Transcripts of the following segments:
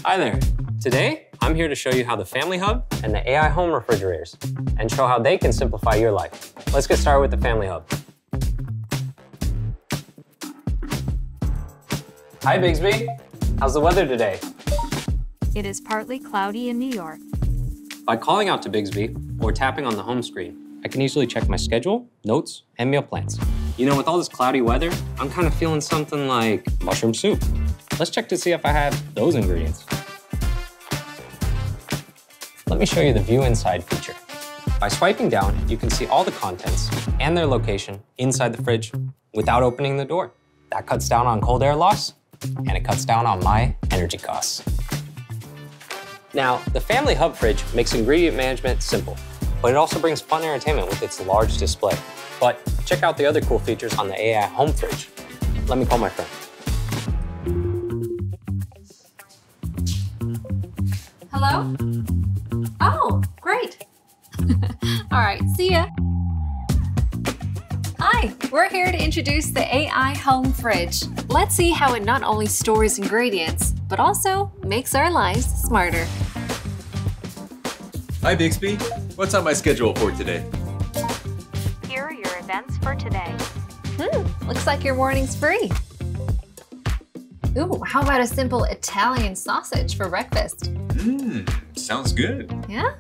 Hi there. Today, I'm here to show you how the Family Hub and the AI Home Refrigerators, and show how they can simplify your life. Let's get started with the Family Hub. Hi, Bixby. How's the weather today? It is partly cloudy in New York. By calling out to Bixby or tapping on the home screen, I can easily check my schedule, notes, and meal plans. You know, with all this cloudy weather, I'm kind of feeling something like mushroom soup. Let's check to see if I have those ingredients. Let me show you the View Inside feature. By swiping down, you can see all the contents and their location inside the fridge without opening the door. That cuts down on cold air loss, and it cuts down on my energy costs. Now, the Family Hub fridge makes ingredient management simple, but it also brings fun entertainment with its large display. But check out the other cool features on the AI Home fridge. Let me call my friend. Hello? Oh, great. All right, see ya. Hi, we're here to introduce the AI Home Fridge. Let's see how it not only stores ingredients, but also makes our lives smarter. Hi, Bixby. What's on my schedule for today? Here are your events for today. Looks like your morning's free. Ooh, how about a simple Italian sausage for breakfast? Sounds good. Yeah?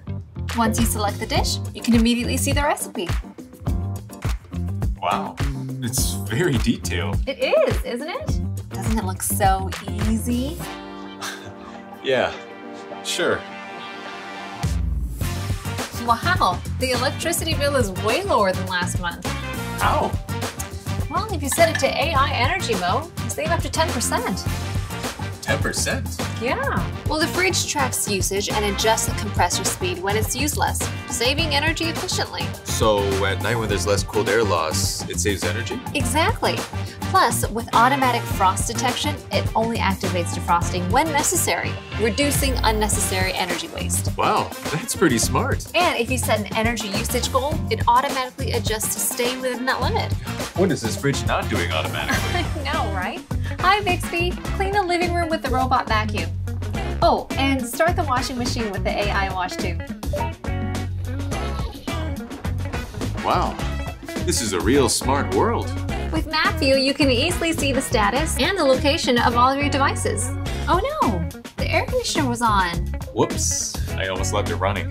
Once you select the dish, you can immediately see the recipe. Wow, it's very detailed. It is, isn't it? Doesn't it look so easy? Yeah, sure. Wow, the electricity bill is way lower than last month. How? Well, if you set it to AI energy mode, you save up to 10%. 10%? Yeah. Well, the fridge tracks usage and adjusts the compressor speed when it's used less, saving energy efficiently. So at night when there's less cold air loss, it saves energy? Exactly. Plus, with automatic frost detection, it only activates defrosting when necessary, reducing unnecessary energy waste. Wow, that's pretty smart. And if you set an energy usage goal, it automatically adjusts to stay within that limit. What is this fridge not doing automatically? I know, right? Hi, Bixby. Clean the living room with the robot vacuum. Oh, and start the washing machine with the AI wash too. Wow, this is a real smart world. With Map View, you can easily see the status and the location of all of your devices. Oh no, the air conditioner was on. Whoops, I almost left it running.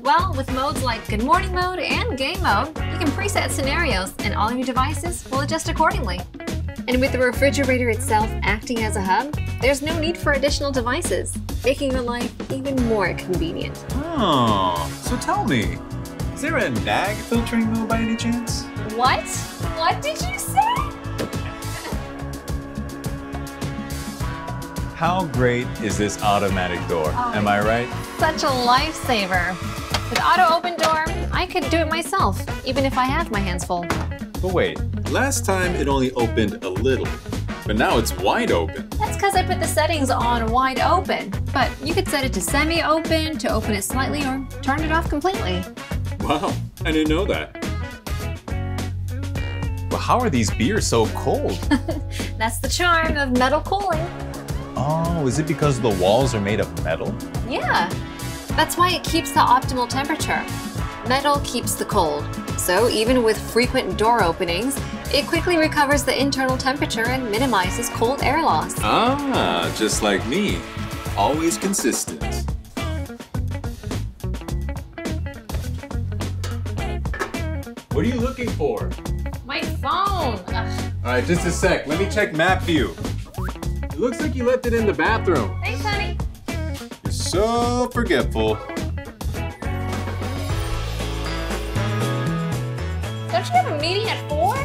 Well, with modes like Good Morning Mode and Game Mode, you can preset scenarios and all of your devices will adjust accordingly. And with the refrigerator itself acting as a hub, there's no need for additional devices, making your life even more convenient. Oh, so tell me, is there a nag filtering mode by any chance? What? What did you say? How great is this automatic door? Am I right? Such a lifesaver. With Auto Open Door, I could do it myself, even if I have my hands full. But wait, last time it only opened a little, but now it's wide open. That's because I put the settings on wide open, but you could set it to semi-open, to open it slightly, or turn it off completely. Wow, I didn't know that. Well, how are these beers so cold? That's the charm of metal cooling. Oh, is it because the walls are made of metal? Yeah, that's why it keeps the optimal temperature. Metal keeps the cold, so even with frequent door openings, it quickly recovers the internal temperature and minimizes cold air loss. Ah, just like me. Always consistent. What are you looking for? My phone! Ugh. All right, just a sec. Let me check Map View. It looks like you left it in the bathroom. Thanks, honey. You're so forgetful. Don't you have a meeting at 4?